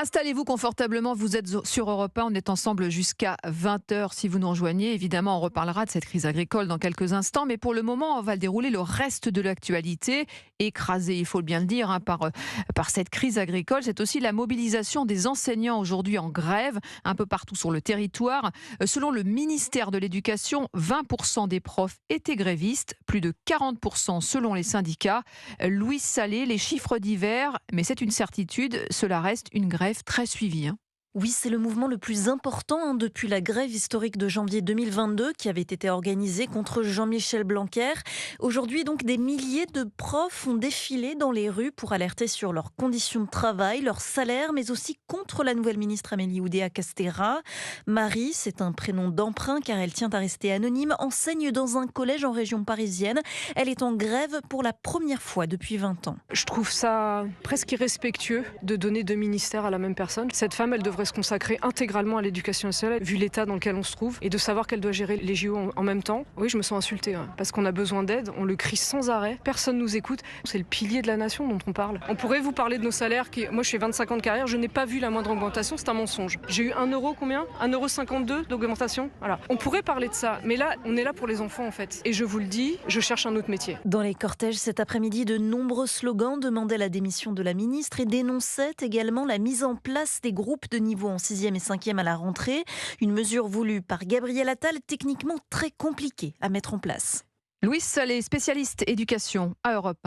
Installez-vous confortablement, vous êtes sur Europe 1, on est ensemble jusqu'à 20h si vous nous rejoignez. Évidemment, on reparlera de cette crise agricole dans quelques instants, mais pour le moment, on va dérouler le reste de l'actualité, écrasée, il faut bien le dire, par cette crise agricole. C'est aussi la mobilisation des enseignants aujourd'hui en grève, un peu partout sur le territoire. Selon le ministère de l'Éducation, 20% des profs étaient grévistes, plus de 40% selon les syndicats. Louise Salé, les chiffres divers, mais c'est une certitude, cela reste une grève très suivie. Oui, c'est le mouvement le plus important depuis la grève historique de janvier 2022 qui avait été organisée contre Jean-Michel Blanquer. Aujourd'hui, donc, des milliers de profs ont défilé dans les rues pour alerter sur leurs conditions de travail, leur salaire, mais aussi contre la nouvelle ministre Amélie Oudéa-Castéra. Marie, c'est un prénom d'emprunt car elle tient à rester anonyme, enseigne dans un collège en région parisienne. Elle est en grève pour la première fois depuis 20 ans. Je trouve ça presque irrespectueux de donner deux ministères à la même personne. Cette femme, elle devrait se consacrer intégralement à l'éducation nationale, vu l'état dans lequel on se trouve, et de savoir qu'elle doit gérer les JO en même temps. Oui, je me sens insultée, parce qu'on a besoin d'aide, on le crie sans arrêt, personne nous écoute. C'est le pilier de la nation dont on parle. On pourrait vous parler de nos salaires, moi je fais 25 ans de carrière, je n'ai pas vu la moindre augmentation, c'est un mensonge. J'ai eu 1 euro combien 1,52 € d'augmentation. Voilà. On pourrait parler de ça, mais là, on est là pour les enfants en fait. Et je vous le dis, je cherche un autre métier. Dans les cortèges cet après-midi, de nombreux slogans demandaient la démission de la ministre et dénonçaient également la mise en place des groupes de niveau en 6e et 5e à la rentrée. Une mesure voulue par Gabriel Attal, techniquement très compliquée à mettre en place. Louise Salé, spécialiste éducation à Europe 1.